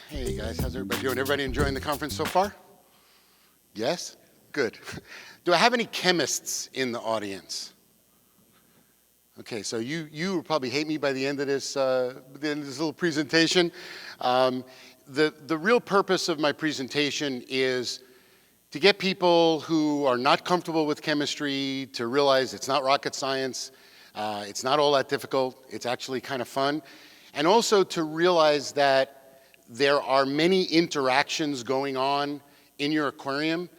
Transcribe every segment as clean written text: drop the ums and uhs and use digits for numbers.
Hey guys, how's everybody doing? Everybody enjoying the conference so far? Yes? Good. Do I have any chemists in the audience? Okay, so you will probably hate me by the end of this little presentation. The real purpose of my presentation is to get people who are not comfortable with chemistry to realize it's not rocket science, it's not all that difficult, it's actually kind of fun, and also to realize that there are many interactions going on in your aquarium,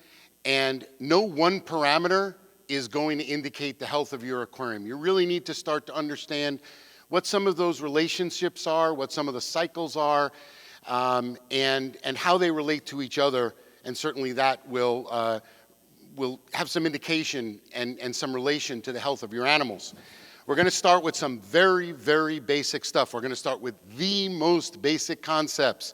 and no one parameter is going to indicate the health of your aquarium. You really need to start to understand what some of those relationships are, what some of the cycles are, and how they relate to each other, and certainly that will have some indication and some relation to the health of your animals. We're going to start with some very, very basic stuff. We're going to start with the most basic concepts,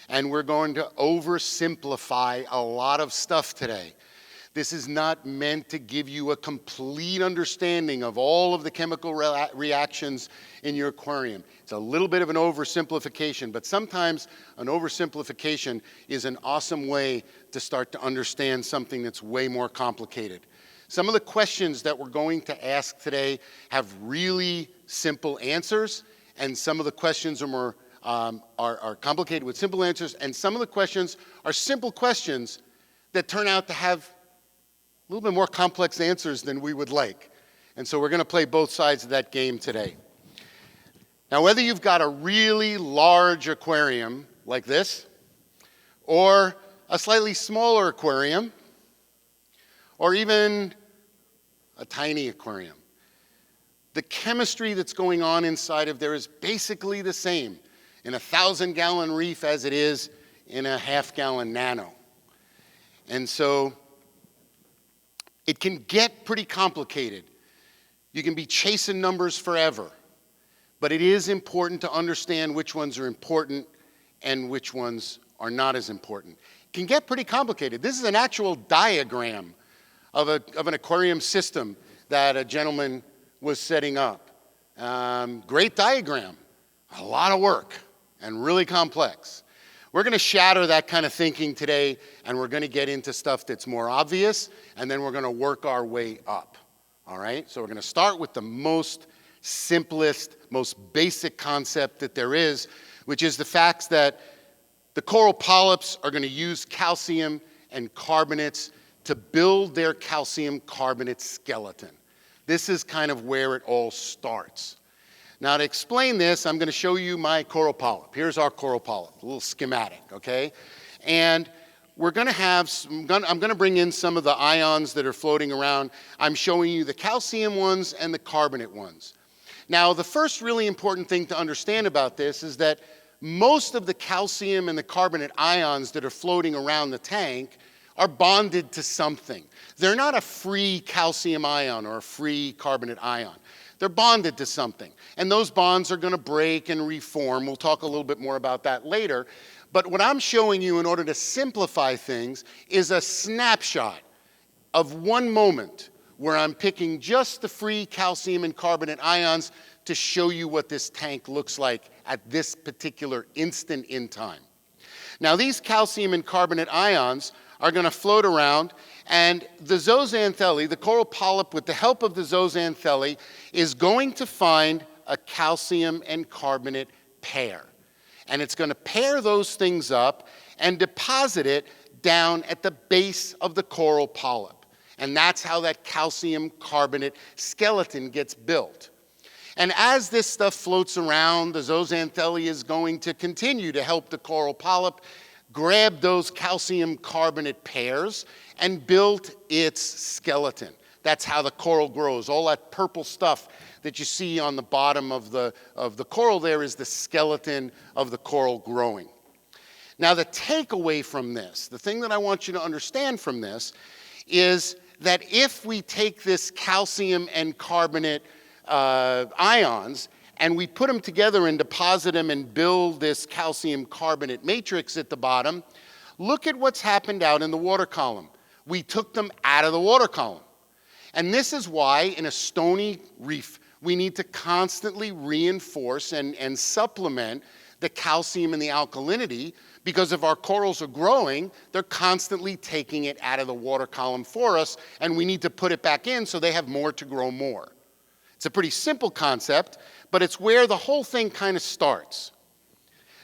and we're going to oversimplify a lot of stuff today. This is not meant to give you a complete understanding of all of the chemical reactions in your aquarium. It's a little bit of an oversimplification, but sometimes an oversimplification is an awesome way to start to understand something that's way more complicated. Some of the questions that we're going to ask today have really simple answers, and some of the questions are more are complicated with simple answers, and some of the questions are simple questions that turn out to have a little bit more complex answers than we would like. And so we're going to play both sides of that game today. Now, whether you've got a really large aquarium like this, or a slightly smaller aquarium, or even a tiny aquarium, the chemistry that's going on inside of there is basically the same in a 1,000-gallon reef as it is in a half-gallon nano. And so it can get pretty complicated. You can be chasing numbers forever, but it is important to understand which ones are important and which ones are not as important. It can get pretty complicated. This is an actual diagram of an aquarium system that a gentleman was setting up. Great diagram, a lot of work, and really complex. We're going to shatter that kind of thinking today, and we're going to get into stuff that's more obvious, and then we're going to work our way up. All right? So we're going to start with the most simplest, most basic concept that there is, which is the fact that the coral polyps are going to use calcium and carbonates to build their calcium carbonate skeleton. This is kind of where it all starts. Now, to explain this, I'm going to show you my coral polyp. Here's our coral polyp, a little schematic, okay? And we're going to have, I'm going to bring in some of the ions that are floating around. I'm showing you the calcium ones and the carbonate ones. Now, the first really important thing to understand about this is that most of the calcium and the carbonate ions that are floating around the tank are bonded to something. They're not a free calcium ion or a free carbonate ion. They're bonded to something. And those bonds are going to break and reform. We'll talk a little bit more about that later. But what I'm showing you in order to simplify things is a snapshot of one moment where I'm picking just the free calcium and carbonate ions to show you what this tank looks like at this particular instant in time. Now, these calcium and carbonate ions are going to float around, and the zooxanthellae, the coral polyp, with the help of the zooxanthellae, is going to find a calcium and carbonate pair. And it's going to pair those things up and deposit it down at the base of the coral polyp. And that's how that calcium carbonate skeleton gets built. And as this stuff floats around, the zooxanthellae is going to continue to help the coral polyp grab those calcium carbonate pairs and build its skeleton. That's how the coral grows. All that purple stuff that you see on the bottom of the coral there is the skeleton of the coral growing. Now, the takeaway from this, the thing that I want you to understand from this, is that if we take this calcium and carbonate ions and we put them together and deposit them and build this calcium carbonate matrix at the bottom, look at what's happened out in the water column. We took them out of the water column. And this is why in a stony reef, we need to constantly reinforce and supplement the calcium and the alkalinity, because if our corals are growing, they're constantly taking it out of the water column for us, and we need to put it back in so they have more to grow more. It's a pretty simple concept, but it's where the whole thing kind of starts.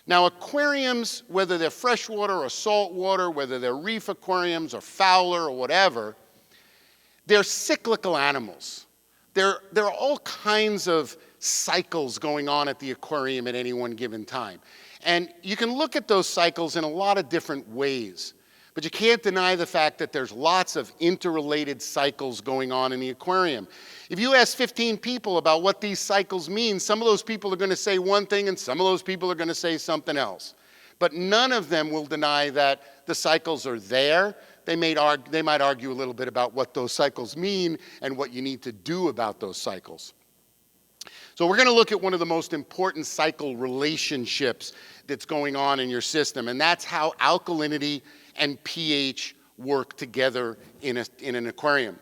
Now, aquariums, whether they're freshwater or saltwater, whether they're reef aquariums or Fowler or whatever, they're cyclical animals. There are all kinds of cycles going on at the aquarium at any one given time. And you can look at those cycles in a lot of different ways. But you can't deny the fact that there's lots of interrelated cycles going on in the aquarium. If you ask 15 people about what these cycles mean, some of those people are going to say one thing and some of those people are going to say something else. But none of them will deny that the cycles are there. They might argue a little bit about what those cycles mean and what you need to do about those cycles. So we're going to look at one of the most important cycle relationships that's going on in your system, and that's how alkalinity and pH work together in an aquarium.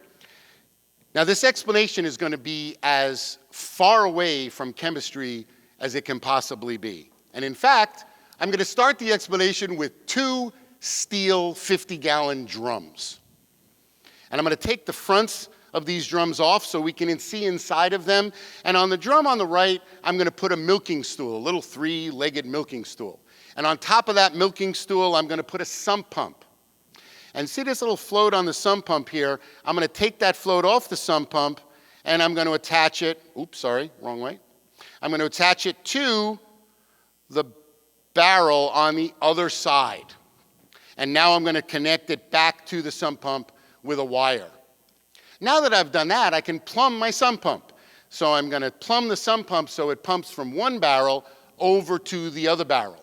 Now, this explanation is going to be as far away from chemistry as it can possibly be. And in fact, I'm going to start the explanation with 2 steel 50-gallon drums. And I'm going to take the fronts of these drums off so we can see inside of them. And on the drum on the right, I'm going to put a milking stool, a little 3-legged milking stool. And on top of that milking stool, I'm going to put a sump pump. And see this little float on the sump pump here? I'm going to take that float off the sump pump, and I'm going to attach it, oops, sorry, wrong way. I'm going to attach it to the barrel on the other side. And now I'm going to connect it back to the sump pump with a wire. Now that I've done that, I can plumb my sump pump. So I'm going to plumb the sump pump so it pumps from one barrel over to the other barrel.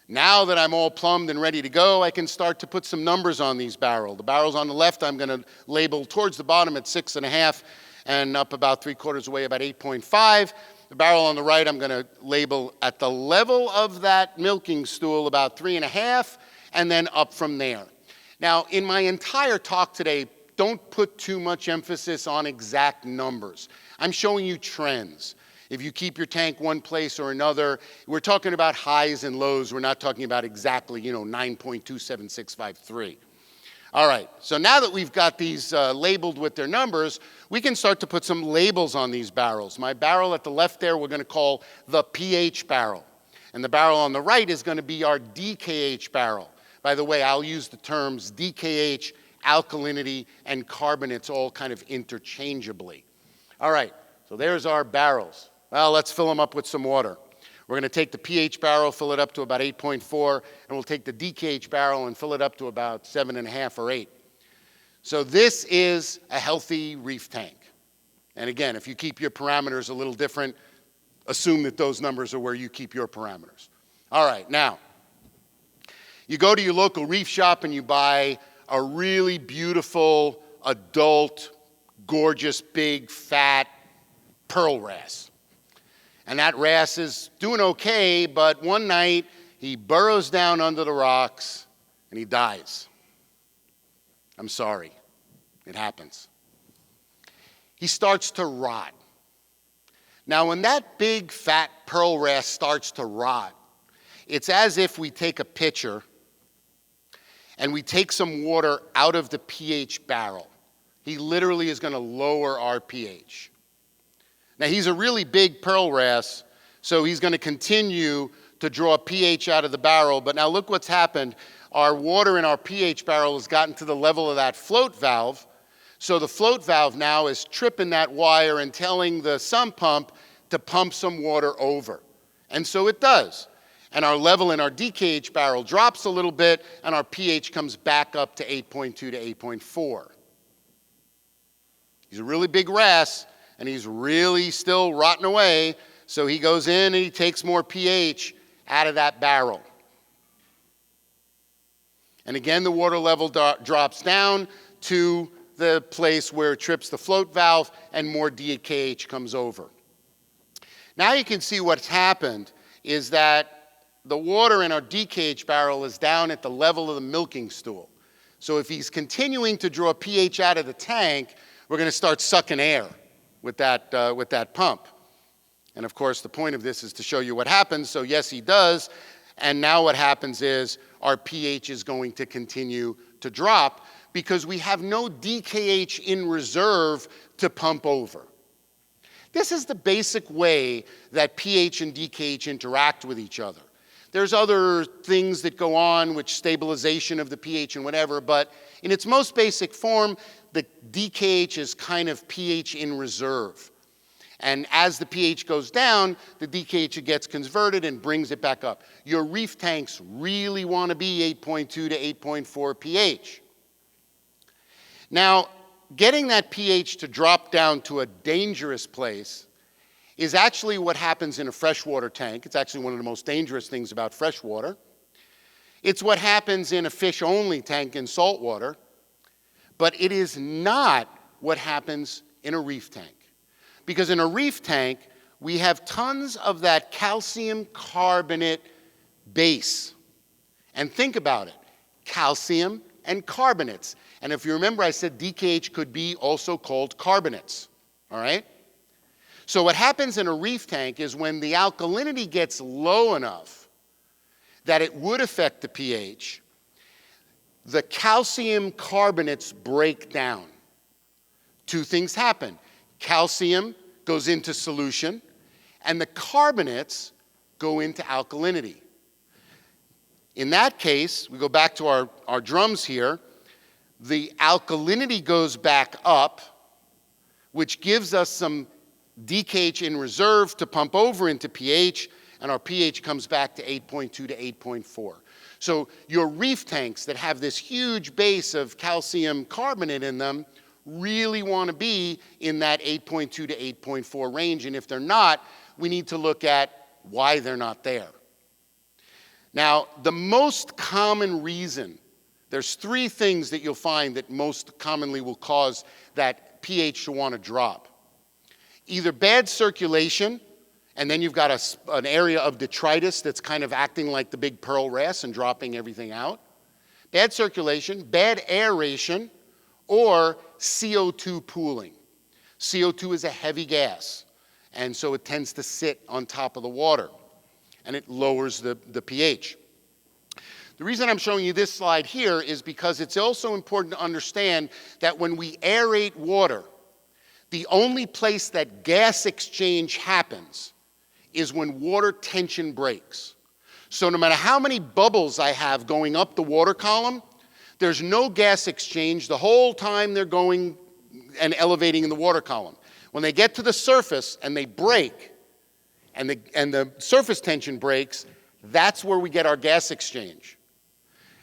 Now that I'm all plumbed and ready to go, I can start to put some numbers on these barrels. The barrels on the left I'm going to label towards the bottom at 6.5 and up about 3/4 away about 8.5. The barrel on the right I'm going to label at the level of that milking stool about 3.5 and then up from there. Now, in my entire talk today, don't put too much emphasis on exact numbers. I'm showing you trends. If you keep your tank one place or another, we're talking about highs and lows. We're not talking about exactly, 9.27653. All right, so now that we've got these labeled with their numbers, we can start to put some labels on these barrels. My barrel at the left there we're going to call the pH barrel. And the barrel on the right is going to be our DKH barrel. By the way, I'll use the terms DKH, alkalinity, and carbonates all kind of interchangeably. All right, so there's our barrels. Well, let's fill them up with some water. We're going to take the pH barrel, fill it up to about 8.4, and we'll take the DKH barrel and fill it up to about 7.5 or 8. So this is a healthy reef tank. And again, if you keep your parameters a little different, assume that those numbers are where you keep your parameters. All right, now, you go to your local reef shop and you buy a really beautiful, adult, gorgeous, big, fat pearl wrasse. And that wrasse is doing okay, but one night he burrows down under the rocks and he dies. I'm sorry, it happens. He starts to rot. Now, when that big, fat pearl wrasse starts to rot, it's as if we take a pitcher and we take some water out of the pH barrel. He literally is going to lower our pH. Now, he's a really big pearl wrasse, so he's going to continue to draw pH out of the barrel. But now look what's happened. Our water in our pH barrel has gotten to the level of that float valve. So the float valve now is tripping that wire and telling the sump pump to pump some water over. And so it does. And our level in our DKH barrel drops a little bit, and our pH comes back up to 8.2 to 8.4. He's a really big wrasse, and he's really still rotting away, so he goes in and he takes more pH out of that barrel. And again, the water level drops down to the place where it trips the float valve, and more DKH comes over. Now you can see what's happened is that the water in our DKH barrel is down at the level of the milking stool. So if he's continuing to draw pH out of the tank, we're going to start sucking air with that pump. And of course, the point of this is to show you what happens. So yes, he does. And now what happens is our pH is going to continue to drop because we have no DKH in reserve to pump over. This is the basic way that pH and DKH interact with each other. There's other things that go on, which stabilization of the pH and whatever, but in its most basic form, the DKH is kind of pH in reserve. And as the pH goes down, the DKH gets converted and brings it back up. Your reef tanks really want to be 8.2 to 8.4 pH. Now, getting that pH to drop down to a dangerous place is actually what happens in a freshwater tank. It's actually one of the most dangerous things about freshwater. It's what happens in a fish-only tank in saltwater, but it is not what happens in a reef tank. Because in a reef tank, we have tons of that calcium carbonate base. And think about it, calcium and carbonates. And if you remember, I said DKH could be also called carbonates, all right? So what happens in a reef tank is when the alkalinity gets low enough that it would affect the pH, the calcium carbonates break down. Two things happen. Calcium goes into solution, and the carbonates go into alkalinity. In that case, we go back to our drums here, the alkalinity goes back up, which gives us some DKH in reserve to pump over into pH, and our pH comes back to 8.2 to 8.4. So your reef tanks that have this huge base of calcium carbonate in them really want to be in that 8.2 to 8.4 range, and if they're not, we need to look at why they're not there. Now, the most common reason, there's three things that you'll find that most commonly will cause that pH to want to drop. Either bad circulation, and then you've got an area of detritus that's kind of acting like the big pearl wrasse and dropping everything out. Bad circulation, bad aeration, or CO2 pooling. CO2 is a heavy gas, and so it tends to sit on top of the water, and it lowers the pH. The reason I'm showing you this slide here is because it's also important to understand that when we aerate water, the only place that gas exchange happens is when water tension breaks. So no matter how many bubbles I have going up the water column, there's no gas exchange the whole time they're going and elevating in the water column. When they get to the surface and they break, and the surface tension breaks, that's where we get our gas exchange.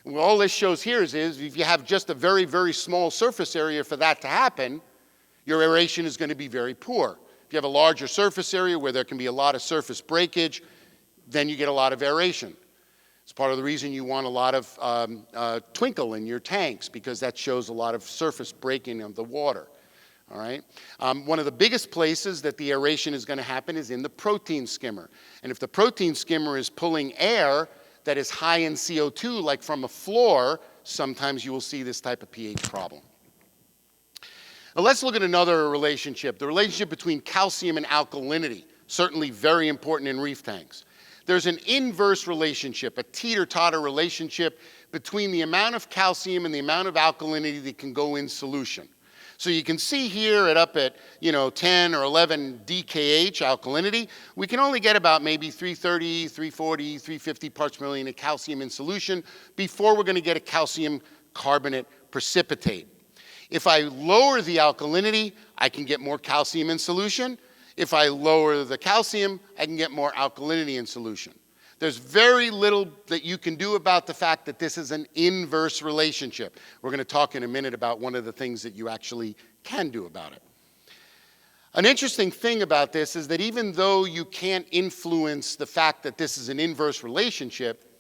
And what all this shows here is if you have just a very, very small surface area for that to happen, your aeration is going to be very poor. If you have a larger surface area where there can be a lot of surface breakage, then you get a lot of aeration. It's part of the reason you want a lot of twinkle in your tanks, because that shows a lot of surface breaking of the water. All right? One of the biggest places that the aeration is going to happen is in the protein skimmer. And if the protein skimmer is pulling air that is high in CO2, like from a floor, sometimes you will see this type of pH problem. Now let's look at another relationship, the relationship between calcium and alkalinity, certainly very important in reef tanks. There's an inverse relationship, a teeter-totter relationship between the amount of calcium and the amount of alkalinity that can go in solution. So you can see here up at 10 or 11 DKH alkalinity, we can only get about maybe 330, 340, 350 parts per million of calcium in solution before we're going to get a calcium carbonate precipitate. If I lower the alkalinity, I can get more calcium in solution. If I lower the calcium, I can get more alkalinity in solution. There's very little that you can do about the fact that this is an inverse relationship. We're going to talk in a minute about one of the things that you actually can do about it. An interesting thing about this is that even though you can't influence the fact that this is an inverse relationship,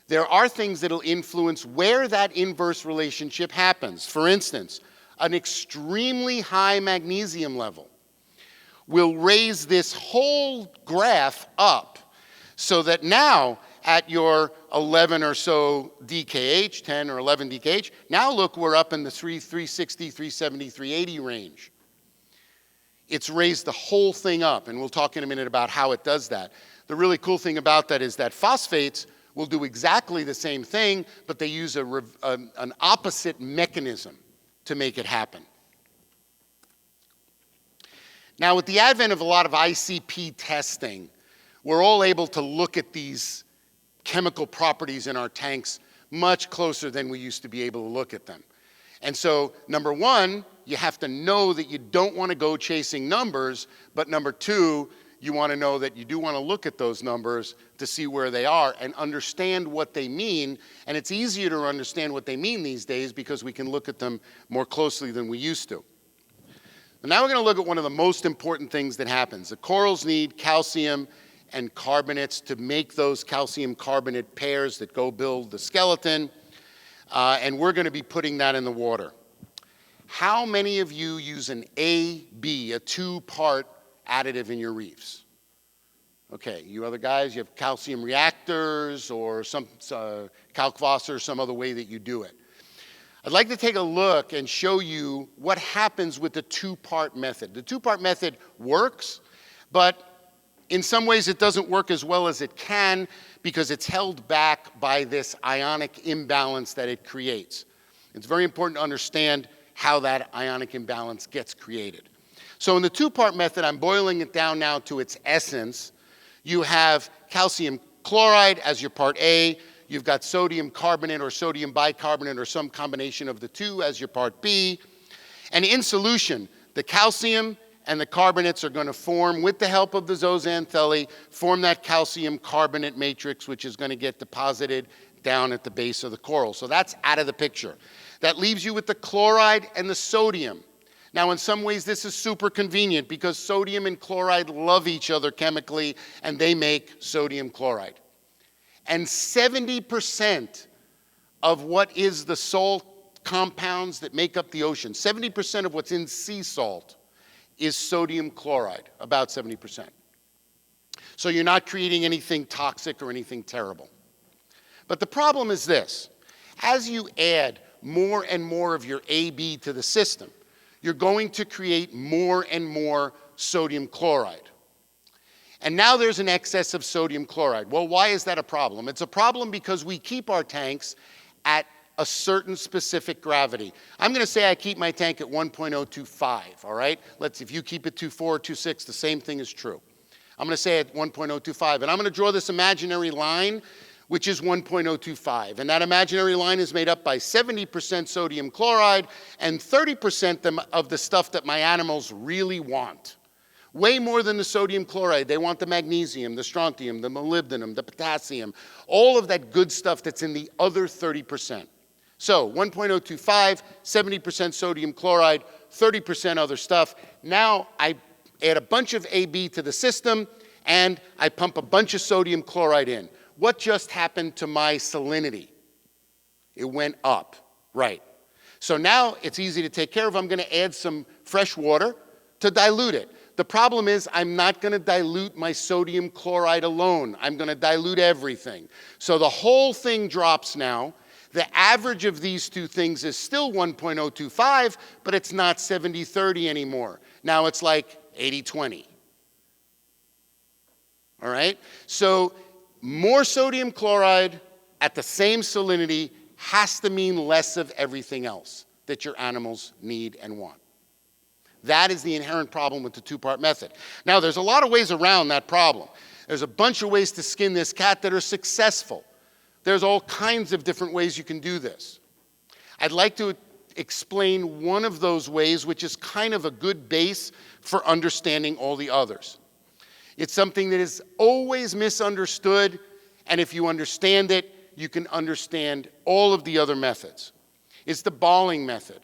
there are things that will influence where that inverse relationship happens. For instance, an extremely high magnesium level will raise this whole graph up so that now at your 11 or so DKH, 10 or 11 DKH, now look, we're up in the 360, 370, 380 range. it's raised the whole thing up, and we'll talk in a minute about how it does that. The really cool thing about that is that phosphates will do exactly the same thing, but they use an opposite mechanism to make it happen. Now, with the advent of a lot of ICP testing, we're all able to look at these chemical properties in our tanks much closer than we used to be able to look at them. And so, number one, you have to know that you don't want to go chasing numbers, but number two, you want to know that you do want to look at those numbers to see where they are and understand what they mean. And it's easier to understand what they mean these days because we can look at them more closely than we used to. And now we're going to look at one of the most important things that happens. The corals need calcium and carbonates to make those calcium carbonate pairs that go build the skeleton. And we're going to be putting that in the water. How many of you use an AB, a two-part additive in your reefs? Okay, you other guys, you have calcium reactors or some calcvos or some other way that you do it. I'd like to take a look and show you what happens with the two-part method. The two-part method works, but in some ways it doesn't work as well as it can because it's held back by this ionic imbalance that it creates. It's very important to understand how that ionic imbalance gets created. So in the two-part method, I'm boiling it down now to its essence. You have calcium chloride as your part A. You've got sodium carbonate or sodium bicarbonate or some combination of the two as your part B. And in solution, the calcium and the carbonates are going to form, with the help of the zooxanthellae, form that calcium carbonate matrix, which is going to get deposited down at the base of the coral. So that's out of the picture. That leaves you with the chloride and the sodium. Now, in some ways, this is super convenient because sodium and chloride love each other chemically, and they make sodium chloride. And 70% of what is the salt compounds that make up the ocean, 70% of what's in sea salt is sodium chloride, about 70%. So you're not creating anything toxic or anything terrible. But the problem is this. As you add more and more of your AB to the system, you're going to create more and more sodium chloride. And now there's an excess of sodium chloride. Well, why is that a problem? It's a problem because we keep our tanks at a certain specific gravity. I'm going to say I keep my tank at 1.025, all right? If you keep it 2.4 or 2.6, the same thing is true. I'm going to say at 1.025, and I'm going to draw this imaginary line, which is 1.025. And that imaginary line is made up by 70% sodium chloride and 30% of the stuff that my animals really want. Way more than the sodium chloride. They want the magnesium, the strontium, the molybdenum, the potassium, all of that good stuff that's in the other 30%. So 1.025, 70% sodium chloride, 30% other stuff. Now I add a bunch of AB to the system and I pump a bunch of sodium chloride in. What just happened to my salinity? It went up, right. So now it's easy to take care of. I'm going to add some fresh water to dilute it. The problem is I'm not going to dilute my sodium chloride alone. I'm going to dilute everything. So the whole thing drops now. The average of these two things is still 1.025, but it's not 70-30 anymore. Now it's like 80-20. All right? So more sodium chloride at the same salinity has to mean less of everything else that your animals need and want. That is the inherent problem with the two-part method. Now, there's a lot of ways around that problem. There's a bunch of ways to skin this cat that are successful. There's all kinds of different ways you can do this. I'd like to explain one of those ways, which is kind of a good base for understanding all the others. It's something that is always misunderstood, and if you understand it, you can understand all of the other methods. It's the balling method.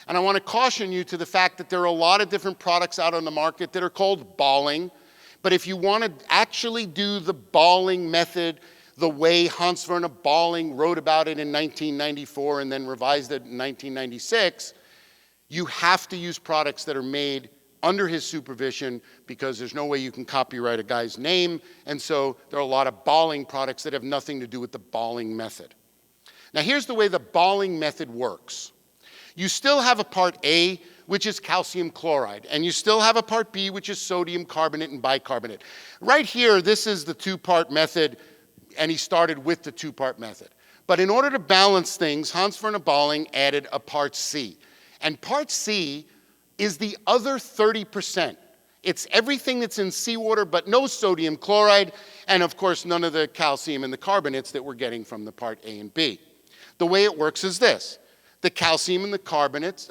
And I want to caution you to the fact that there are a lot of different products out on the market that are called balling, but if you want to actually do the balling method the way Hans Werner Balling wrote about it in 1994 and then revised it in 1996, you have to use products that are made under his supervision because there's no way you can copyright a guy's name, and so there are a lot of balling products that have nothing to do with the balling method. Now here's the way the balling method works. You still have a part A, which is calcium chloride. And you still have a part B, which is sodium carbonate and bicarbonate. Right here, this is the two-part method, and he started with the two-part method. But in order to balance things, Hans Werner Balling added a part C. And part C is the other 30%. It's everything that's in seawater, but no sodium chloride, and of course, none of the calcium and the carbonates that we're getting from the part A and B. The way it works is this. The calcium and the carbonates,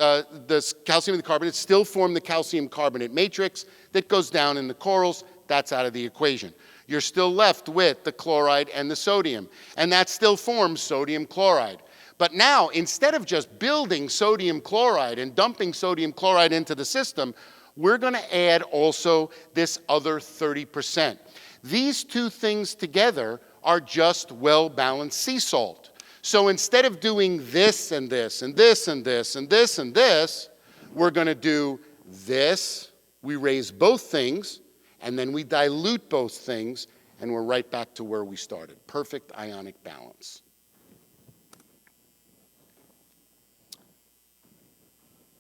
still form the calcium carbonate matrix that goes down in the corals. That's out of the equation. You're still left with the chloride and the sodium, and that still forms sodium chloride. But now, instead of just building sodium chloride and dumping sodium chloride into the system, we're going to add also this other 30%. These two things together are just well-balanced sea salt. So instead of doing this and this and this and this and this and this, we're going to do this. We raise both things, and then we dilute both things, and we're right back to where we started. Perfect ionic balance.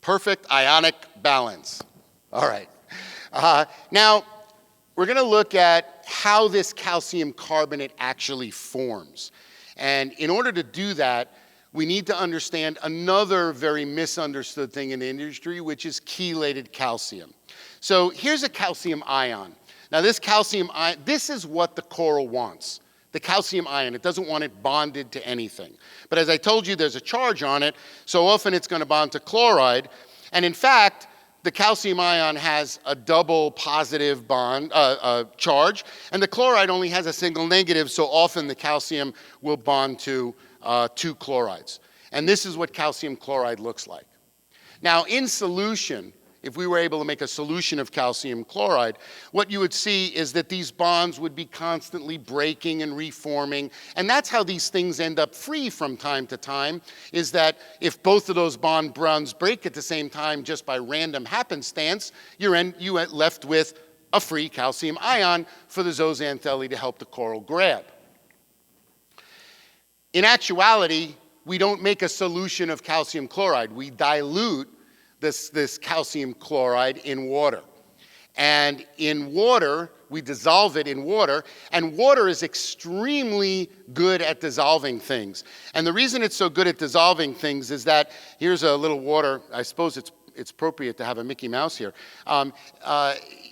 Perfect ionic balance. All right. Now, we're going to look at how this calcium carbonate actually forms. And in order to do that, we need to understand another very misunderstood thing in the industry, which is chelated calcium. So here's a calcium ion. Now this calcium ion, this is what the coral wants. The calcium ion, it doesn't want it bonded to anything. But as I told you, there's a charge on it, so often it's going to bond to chloride. And in fact, the calcium ion has a double positive bond charge, and the chloride only has a single negative, so often the calcium will bond to two chlorides. And this is what calcium chloride looks like. Now, in solution, if we were able to make a solution of calcium chloride, what you would see is that these bonds would be constantly breaking and reforming, and that's how these things end up free from time to time, is that if both of those bonds break at the same time just by random happenstance, you end left with a free calcium ion for the zooxanthellae to help the coral grab. In actuality, we don't make a solution of calcium chloride. We dilute this calcium chloride in water. And in water, we dissolve it in water, and water is extremely good at dissolving things. And the reason it's so good at dissolving things is that, here's a little water, I suppose it's appropriate to have a Mickey Mouse here.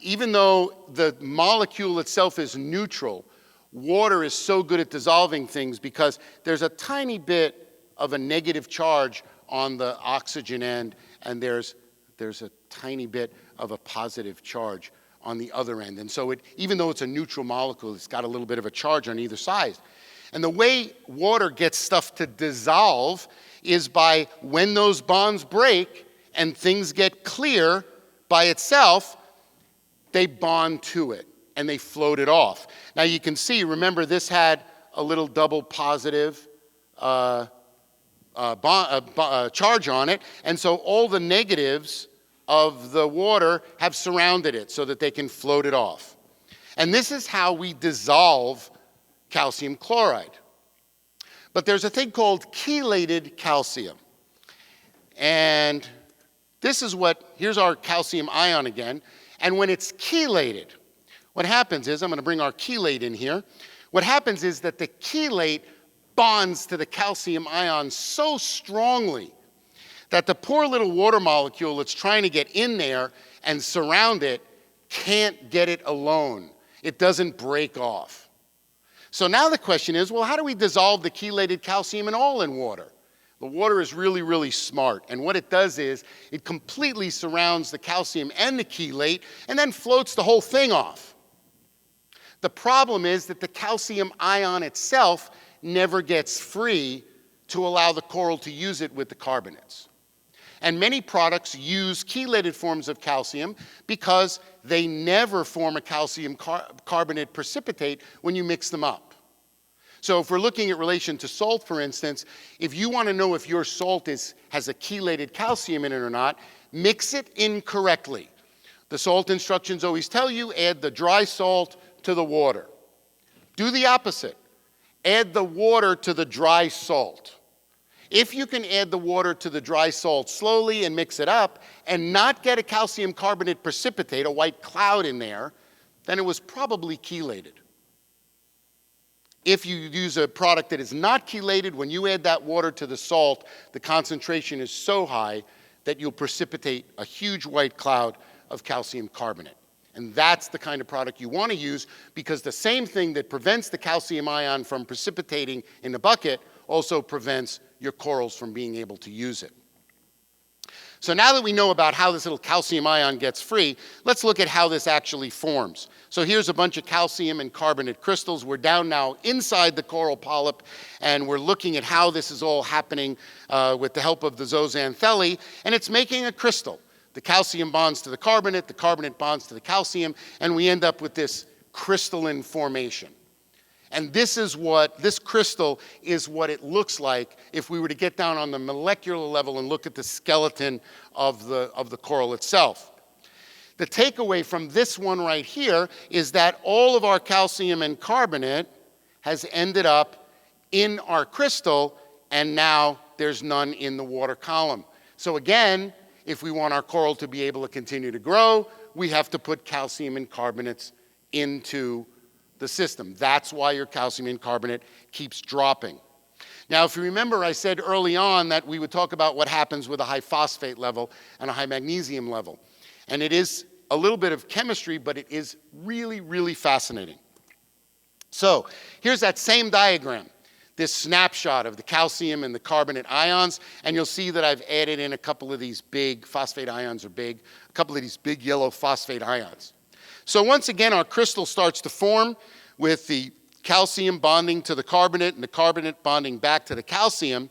Even though the molecule itself is neutral, water is so good at dissolving things because there's a tiny bit of a negative charge on the oxygen end, and there's a tiny bit of a positive charge on the other end. And so even though it's a neutral molecule, it's got a little bit of a charge on either side. And the way water gets stuff to dissolve is by when those bonds break and things get clear by itself, they bond to it and they float it off. Now you can see, remember this had a little double positive charge on it, and so all the negatives of the water have surrounded it so that they can float it off. And this is how we dissolve calcium chloride. But there's a thing called chelated calcium. And this is here's our calcium ion again, and when it's chelated, what happens is, I'm going to bring our chelate in here, what happens is that the chelate bonds to the calcium ion so strongly that the poor little water molecule that's trying to get in there and surround it can't get it alone. It doesn't break off. So now the question is, well, how do we dissolve the chelated calcium in water? The water is really, really smart. And what it does is it completely surrounds the calcium and the chelate and then floats the whole thing off. The problem is that the calcium ion itself never gets free to allow the coral to use it with the carbonates. And many products use chelated forms of calcium because they never form a calcium carbonate precipitate when you mix them up. So if we're looking at relation to salt, for instance, if you want to know if your salt has a chelated calcium in it or not, mix it incorrectly. The salt instructions always tell you, add the dry salt to the water. Do the opposite. Add the water to the dry salt. If you can add the water to the dry salt slowly and mix it up and not get a calcium carbonate precipitate, a white cloud in there, then it was probably chelated. If you use a product that is not chelated, when you add that water to the salt, the concentration is so high that you'll precipitate a huge white cloud of calcium carbonate. And that's the kind of product you want to use, because the same thing that prevents the calcium ion from precipitating in the bucket also prevents your corals from being able to use it. So now that we know about how this little calcium ion gets free, let's look at how this actually forms. So here's a bunch of calcium and carbonate crystals. We're down now inside the coral polyp, and we're looking at how this is all happening with the help of the zooxanthellae, and it's making a crystal. The calcium bonds to the carbonate bonds to the calcium, and we end up with this crystalline formation. And this crystal is what it looks like if we were to get down on the molecular level and look at the skeleton of the coral itself. The takeaway from this one right here is that all of our calcium and carbonate has ended up in our crystal, and now there's none in the water column. So again, if we want our coral to be able to continue to grow, we have to put calcium and carbonates into the system. That's why your calcium and carbonate keeps dropping. Now, if you remember, I said early on that we would talk about what happens with a high phosphate level and a high magnesium level. And it is a little bit of chemistry, but it is really, really fascinating. So here's that same diagram, this snapshot of the calcium and the carbonate ions, and you'll see that I've added in a couple of these big, phosphate ions are big, a couple of these big yellow phosphate ions. So once again, our crystal starts to form with the calcium bonding to the carbonate and the carbonate bonding back to the calcium.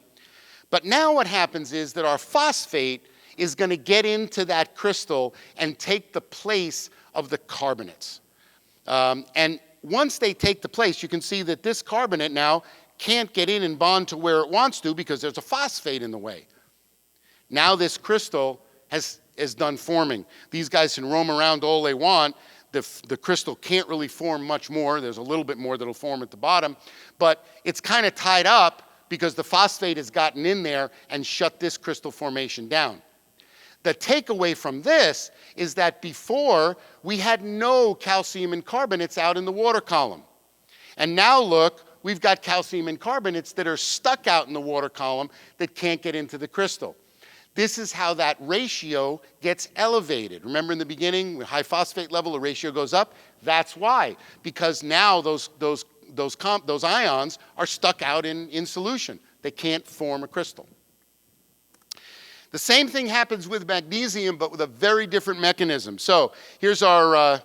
But now what happens is that our phosphate is going to get into that crystal and take the place of the carbonates. And once they take the place, you can see that this carbonate now can't get in and bond to where it wants to because there's a phosphate in the way. Now this crystal is done forming. These guys can roam around all they want. The crystal can't really form much more. There's a little bit more that'll form at the bottom, but it's kind of tied up because the phosphate has gotten in there and shut this crystal formation down. The takeaway from this is that before we had no calcium and carbonates out in the water column. And now look, we've got calcium and carbonates that are stuck out in the water column that can't get into the crystal. This is how that ratio gets elevated. Remember in the beginning, with high phosphate level, the ratio goes up? That's why, because now those ions are stuck out in solution. They can't form a crystal. The same thing happens with magnesium, but with a very different mechanism. So here's our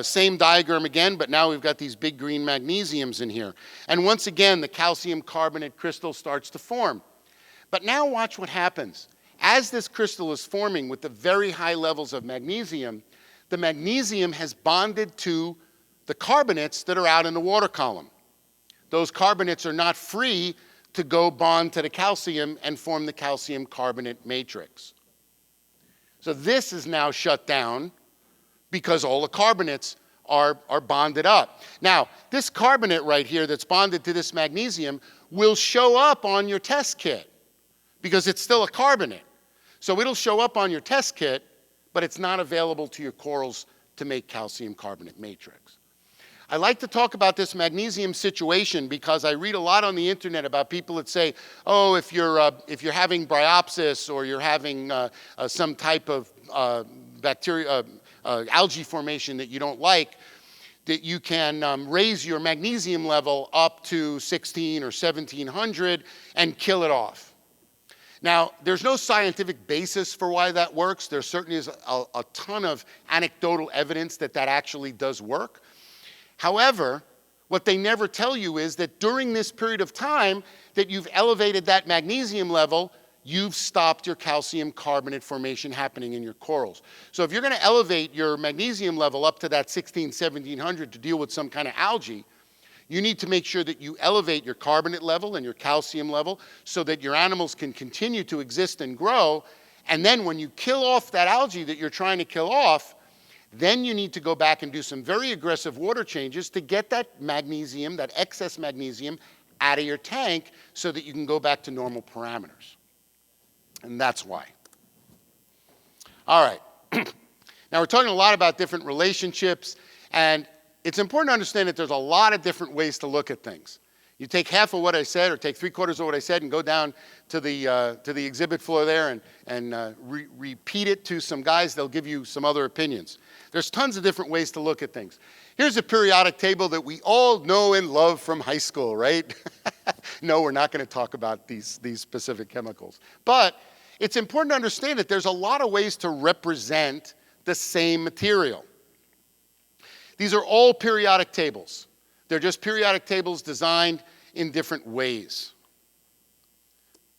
same diagram again, but now we've got these big green magnesiums in here. And once again, the calcium carbonate crystal starts to form. But now watch what happens. As this crystal is forming with the very high levels of magnesium, the magnesium has bonded to the carbonates that are out in the water column. Those carbonates are not free to go bond to the calcium and form the calcium carbonate matrix. So this is now shut down because all the carbonates are bonded up. Now, this carbonate right here that's bonded to this magnesium will show up on your test kit because it's still a carbonate. So it'll show up on your test kit, but it's not available to your corals to make calcium carbonate matrix. I like to talk about this magnesium situation because I read a lot on the internet about people that say, oh, if you're having bryopsis or you're having some type of algae formation that you don't like, that you can raise your magnesium level up to 16 or 1700 and kill it off. Now, there's no scientific basis for why that works. There certainly is a ton of anecdotal evidence that that actually does work. However, what they never tell you is that during this period of time that you've elevated that magnesium level, you've stopped your calcium carbonate formation happening in your corals. So if you're going to elevate your magnesium level up to that 1700 to deal with some kind of algae, you need to make sure that you elevate your carbonate level and your calcium level so that your animals can continue to exist and grow. And then when you kill off that algae that you're trying to kill off, then you need to go back and do some very aggressive water changes to get that magnesium, that excess magnesium, out of your tank so that you can go back to normal parameters. And that's why. All right. Now we're talking a lot about different relationships, and it's important to understand that there's a lot of different ways to look at things. You take half of what I said or take 3/4 of what I said and go down to the exhibit floor there and repeat it to some guys. They'll give you some other opinions. There's tons of different ways to look at things. Here's a periodic table that we all know and love from high school, right? No, we're not going to talk about these specific chemicals. But it's important to understand that there's a lot of ways to represent the same material. These are all periodic tables. They're just periodic tables designed in different ways.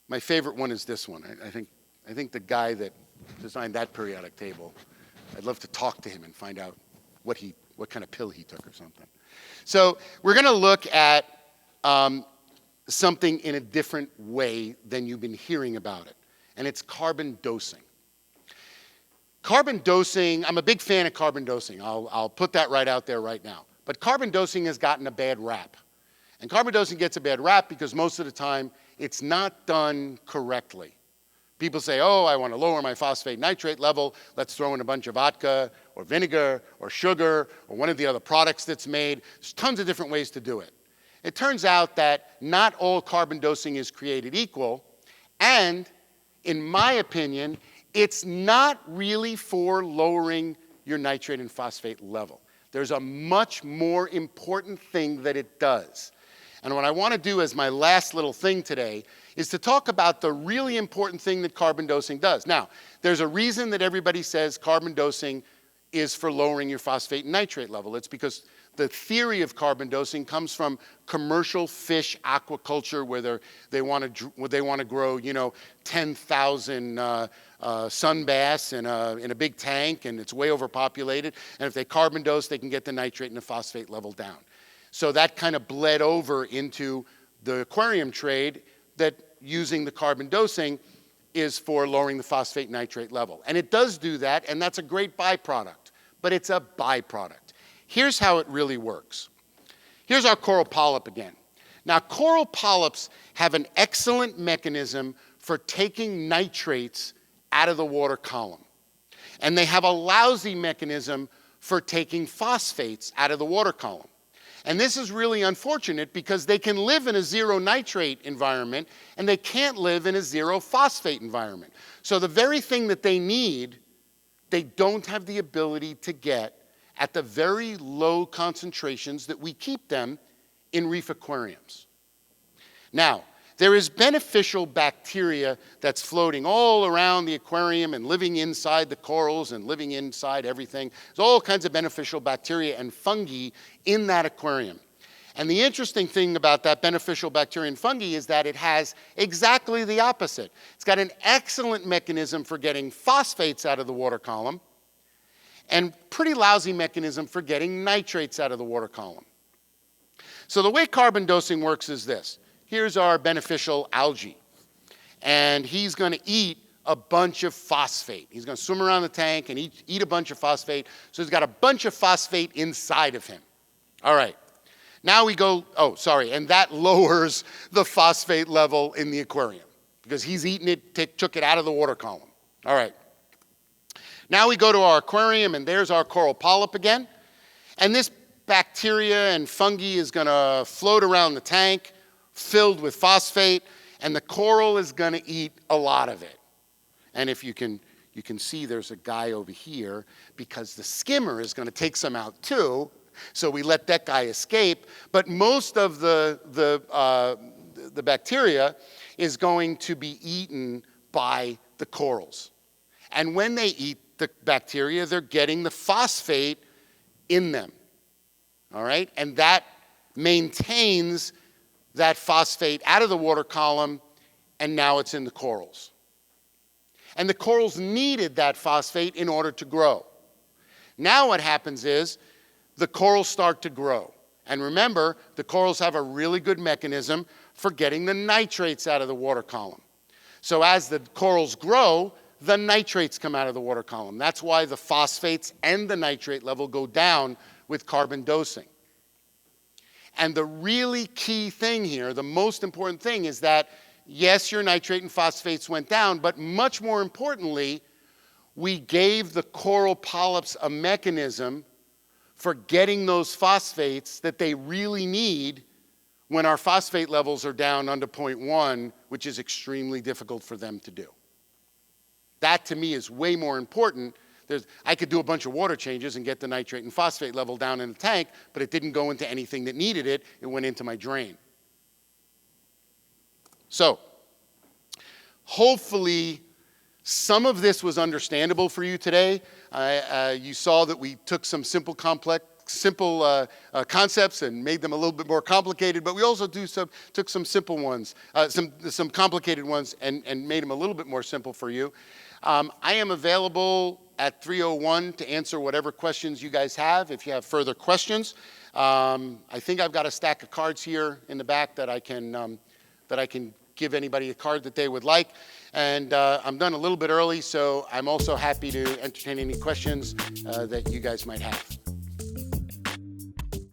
My favorite one is this one. I think the guy that designed that periodic table, I'd love to talk to him and find out what kind of pill he took or something. So we're going to look at something in a different way than you've been hearing about it, and it's carbon dosing. Carbon dosing, I'm a big fan of carbon dosing. I'll put that right out there right now. But carbon dosing has gotten a bad rap. And carbon dosing gets a bad rap because most of the time it's not done correctly. People say, oh, I want to lower my phosphate nitrate level. Let's throw in a bunch of vodka or vinegar or sugar or one of the other products that's made. There's tons of different ways to do it. It turns out that not all carbon dosing is created equal. And in my opinion, it's not really for lowering your nitrate and phosphate level. There's a much more important thing that it does. And what I want to do as my last little thing today is to talk about the really important thing that carbon dosing does. Now, there's a reason that everybody says carbon dosing is for lowering your phosphate and nitrate level. It's because the theory of carbon dosing comes from commercial fish aquaculture where they want to grow, 10,000 sun bass in a big tank, and it's way overpopulated. And if they carbon dose, they can get the nitrate and the phosphate level down. So that kind of bled over into the aquarium trade, that using the carbon dosing is for lowering the phosphate nitrate level. And it does do that, and that's a great byproduct, but it's a byproduct. Here's how it really works. Here's our coral polyp again. Now, coral polyps have an excellent mechanism for taking nitrates out of the water column. And they have a lousy mechanism for taking phosphates out of the water column. And this is really unfortunate because they can live in a zero nitrate environment and they can't live in a zero phosphate environment. So the very thing that they need, they don't have the ability to get at the very low concentrations that we keep them in reef aquariums. Now, there is beneficial bacteria that's floating all around the aquarium and living inside the corals and living inside everything. There's all kinds of beneficial bacteria and fungi in that aquarium. And the interesting thing about that beneficial bacteria and fungi is that it has exactly the opposite. It's got an excellent mechanism for getting phosphates out of the water column, and pretty lousy mechanism for getting nitrates out of the water column. So the way carbon dosing works is this. Here's our beneficial algae. And he's going to eat a bunch of phosphate. He's going to swim around the tank and eat a bunch of phosphate. So he's got a bunch of phosphate inside of him. All right. Now we go, and that lowers the phosphate level in the aquarium because he's eaten it, took it out of the water column. All right. Now we go to our aquarium, and there's our coral polyp again. And this bacteria and fungi is going to float around the tank filled with phosphate, and the coral is going to eat a lot of it. And if you can see there's a guy over here because the skimmer is going to take some out too, so we let that guy escape. But most of the bacteria is going to be eaten by the corals. And when they eat the bacteria, they're getting the phosphate in them, all right? And that maintains that phosphate out of the water column, and now it's in the corals. And the corals needed that phosphate in order to grow. Now what happens is the corals start to grow. And remember, the corals have a really good mechanism for getting the nitrates out of the water column. So as the corals grow, the nitrates come out of the water column. That's why the phosphates and the nitrate level go down with carbon dosing. And the really key thing here, the most important thing, is that yes, your nitrate and phosphates went down, but much more importantly, we gave the coral polyps a mechanism for getting those phosphates that they really need when our phosphate levels are down under 0.1, which is extremely difficult for them to do. That to me is way more important. I could do a bunch of water changes and get the nitrate and phosphate level down in the tank, but it didn't go into anything that needed it. It went into my drain. So, hopefully, some of this was understandable for you today. You saw that we took some simple concepts and made them a little bit more complicated, but we also took some simple ones, some complicated ones, and made them a little bit more simple for you. I am available at 3:01 to answer whatever questions you guys have. If you have further questions, I think I've got a stack of cards here in the back that I can give anybody a card that they would like. And I'm done a little bit early, so I'm also happy to entertain any questions that you guys might have.